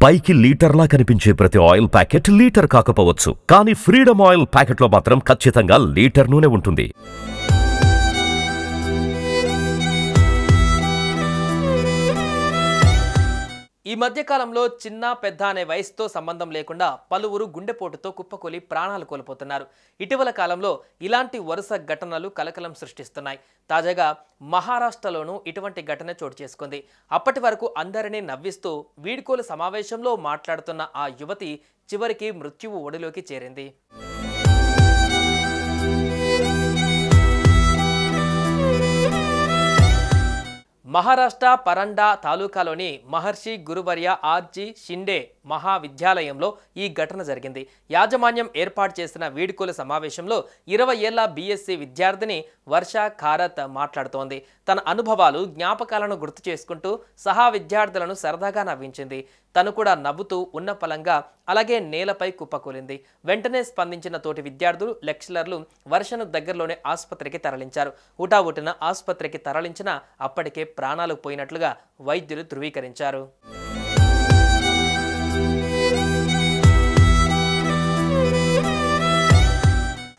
పైకి లీటర్లా కనిపించే ప్రతి ఆయిల్ ప్యాకెట్ లీటర్ కాకపోవచ్చు, కానీ ఫ్రీడమ్ ఆయిల్ ప్యాకెట్లో మాత్రం ఖచ్చితంగా లీటర్ నూనె ఉంటుంది. ఈ మధ్యకాలంలో చిన్న పెద్ద అనే వయసుతో సంబంధం లేకుండా పలువురు గుండెపోటుతో కుప్పకూలి ప్రాణాలు కోల్పోతున్నారు. ఇటీవల కాలంలో ఇలాంటి వరుస ఘటనలు కలకలం సృష్టిస్తున్నాయి. తాజాగా మహారాష్ట్రలోనూ ఇటువంటి ఘటన చోటు చేసుకుంది. అప్పటి వరకు అందరినీ నవ్విస్తూ వీడ్కోలు సమావేశంలో మాట్లాడుతున్న ఆ యువతి చివరికి మృత్యువు ఒడిలోకి చేరింది. మహారాష్ట్ర పరండా తాలూకాలోని మహర్షి గురువర్య ఆర్జీ షిండే మహావిద్యాలయంలో ఈ ఘటన జరిగింది. యాజమాన్యం ఏర్పాటు చేసిన వీడ్కోలు సమావేశంలో 20 ఏళ్ల బీఎస్సీ విద్యార్థిని వర్ష ఖారత్ మాట్లాడుతోంది. తన అనుభవాలు జ్ఞాపకాలను గుర్తు చేసుకుంటూ సహా విద్యార్థులను సరదాగా నవ్వించింది. తను కూడా నవ్వుతూ ఉన్న పలంగా అలాగే నేలపై కుప్పకూలింది. వెంటనే స్పందించిన తోటి విద్యార్థులు, లెక్చరర్లు వర్షను దగ్గరలోనే ఆసుపత్రికి తరలించారు. ఊటావుటిన ఆసుపత్రికి తరలించిన అప్పటికే ప్రాణాలు పోయినట్లుగా వైద్యులు ధృవీకరించారు.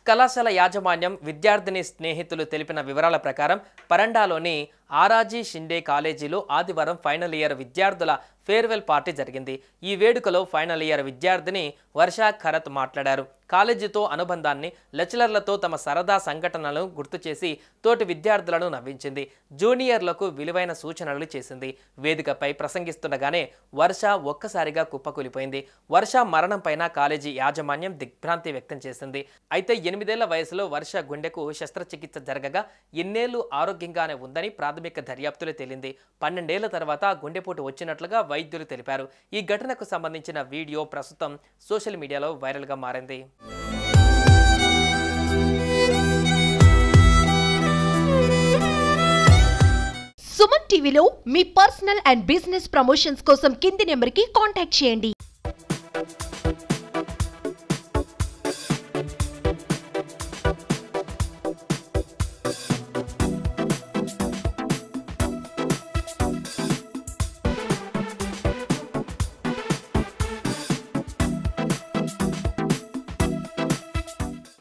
కళాశాల యాజమాన్యం, విద్యార్థిని స్నేహితులు తెలిపిన వివరాల ప్రకారం పరండాలోని ఆరాజీ షిండే కాలేజీలో ఆదివారం ఫైనల్ ఇయర్ విద్యార్థుల ఫేర్వెల్ పార్టీ జరిగింది. ఈ వేడుకలో ఫైనల్ ఇయర్ విద్యార్థిని వర్ష ఖరత్ మాట్లాడారు. కాలేజీతో అనుబంధాన్ని, లెక్చరర్లతో తమ సరదా సంఘటనలను గుర్తు చేసి తోటి విద్యార్థులను నవ్వించింది. జూనియర్లకు విలువైన సూచనలు చేసింది. వేదికపై ప్రసంగిస్తుండగానే వర్ష ఒక్కసారిగా కుప్పకూలిపోయింది. వర్ష మరణం పైన కాలేజీ యాజమాన్యం దిగ్భ్రాంతి వ్యక్తం చేసింది. అయితే 8 ఏళ్ల వయసులో వర్ష గుండెకు శస్త్రచికిత్స జరగగా ఇన్నేళ్లు ఆరోగ్యంగానే ఉందని ప్రాథమిక దర్యాప్తులో తేలింది. 12 ఏళ్ల తర్వాత గుండెపోటు వచ్చినట్లుగా వైద్యులు తెలిపారు. ఈ ఘటనకు సంబంధించిన వీడియో ప్రస్తుతం సోషల్ మీడియాలో వైరల్గా మారింది. సుమన్ టీవీలో మీ పర్సనల్ అండ్ బిజినెస్ ప్రమోషన్స్ కోసం కింది నెంబర్కి కాంటాక్ట్ చేయండి.